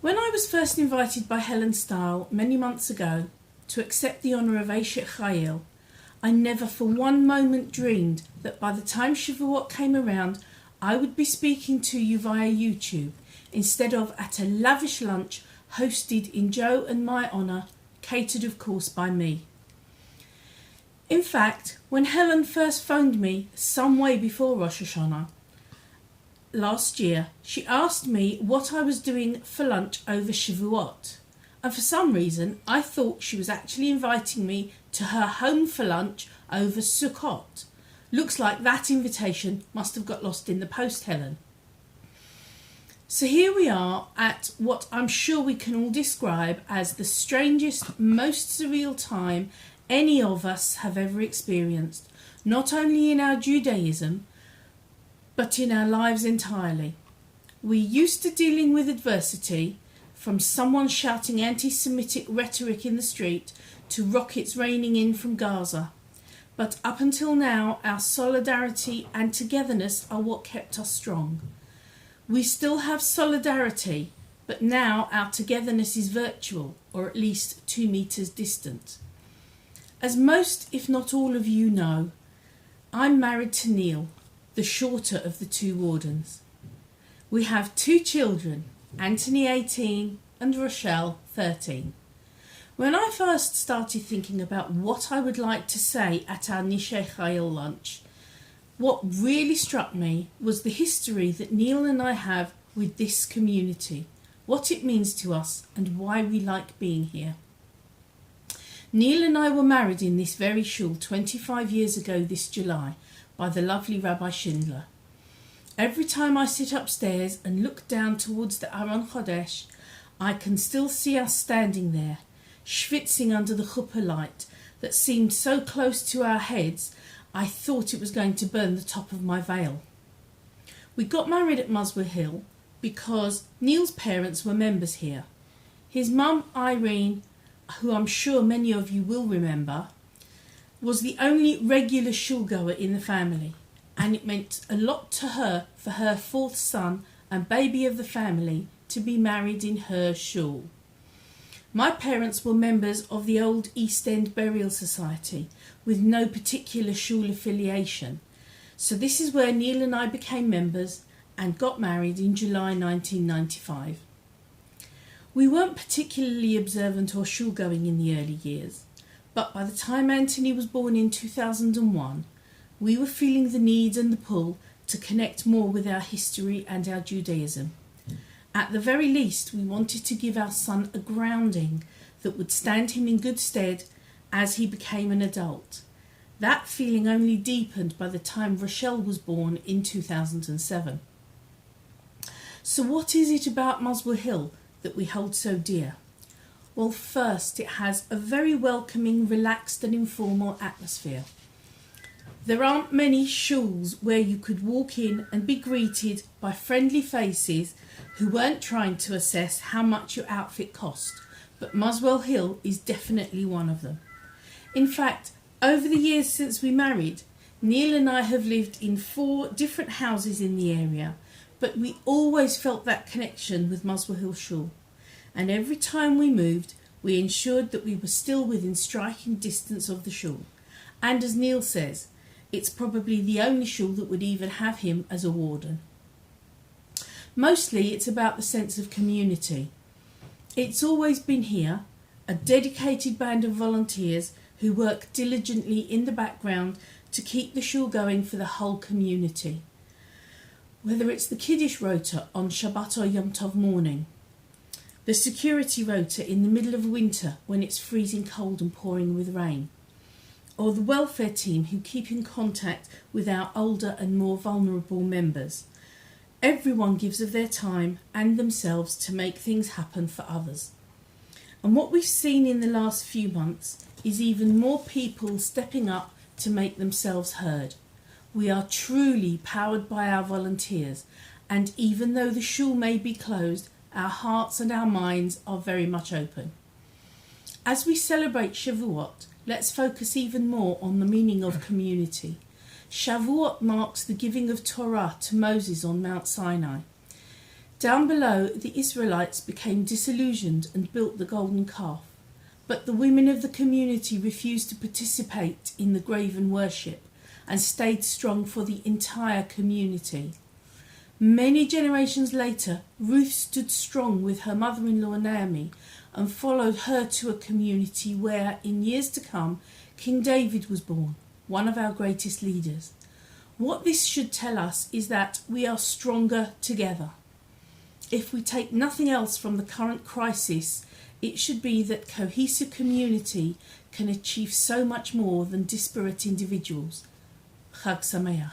When I was first invited by Helen Style many months ago to accept the honour of Eshet Chayil, I never for one moment dreamed that by the time Shavuot came around, I would be speaking to you via YouTube instead of at a lavish lunch hosted in Joe and my honour, catered of course by me. In fact, when Helen first phoned me some way before Rosh Hashanah last year, she asked me what I was doing for lunch over Shavuot, and for some reason I thought she was actually inviting me to her home for lunch over Sukkot. Looks like that invitation must have got lost in the post, Helen. So here we are at what I'm sure we can all describe as the strangest, most surreal time any of us have ever experienced, not only in our Judaism, but in our lives entirely. We're used to dealing with adversity, from someone shouting anti-Semitic rhetoric in the street to rockets raining in from Gaza. But up until now, our solidarity and togetherness are what kept us strong. We still have solidarity, but now our togetherness is virtual, or at least 2 meters distant. As most, if not all of you know, I'm married to Neil, the shorter of the 2 wardens. We have 2 children, Anthony 18 and Rochelle 13. When I first started thinking about what I would like to say at our Nishei Chayil lunch, what really struck me was the history that Neil and I have with this community, what it means to us and why we like being here. Neil and I were married in this very shul 25 years ago this July by the lovely Rabbi Schindler. Every time I sit upstairs and look down towards the Aron Chodesh, I can still see us standing there, schwitzing under the chuppah light that seemed so close to our heads I thought it was going to burn the top of my veil. We got married at Muswell Hill because Neil's parents were members here. His mum, Irene, who I'm sure many of you will remember, was the only regular shul goer in the family, and it meant a lot to her for her 4th son and baby of the family to be married in her shul. My parents were members of the old East End Burial Society with no particular shul affiliation, so this is where Neil and I became members and got married in July 1995. We weren't particularly observant or shul going in the early years, but by the time Anthony was born in 2001, we were feeling the need and the pull to connect more with our history and our Judaism. At the very least, we wanted to give our son a grounding that would stand him in good stead as he became an adult. That feeling only deepened by the time Rochelle was born in 2007. So what is it about Muswell Hill that we hold so dear? Well, first, it has a very welcoming, relaxed and informal atmosphere. There aren't many shuls where you could walk in and be greeted by friendly faces who weren't trying to assess how much your outfit cost, but Muswell Hill is definitely one of them. In fact, over the years since we married, Neil and I have lived in 4 different houses in the area, but we always felt that connection with Muswell Hill Shul. And every time we moved, we ensured that we were still within striking distance of the shul. And as Neil says, it's probably the only shul that would even have him as a warden. Mostly it's about the sense of community. It's always been here, a dedicated band of volunteers who work diligently in the background to keep the shul going for the whole community. Whether it's the Kiddush rota on Shabbat or Yom Tov morning, the security rota in the middle of winter when it's freezing cold and pouring with rain, or the welfare team who keep in contact with our older and more vulnerable members. Everyone gives of their time and themselves to make things happen for others. And what we've seen in the last few months is even more people stepping up to make themselves heard. We are truly powered by our volunteers, and even though the shul may be closed, our hearts and our minds are very much open. As we celebrate Shavuot, let's focus even more on the meaning of community. Shavuot marks the giving of Torah to Moses on Mount Sinai. Down below, the Israelites became disillusioned and built the golden calf, but the women of the community refused to participate in the graven worship and stayed strong for the entire community. Many generations later, Ruth stood strong with her mother-in-law Naomi and followed her to a community where, in years to come, King David was born, one of our greatest leaders. What this should tell us is that we are stronger together. If we take nothing else from the current crisis, it should be that cohesive community can achieve so much more than disparate individuals. Chag Sameach.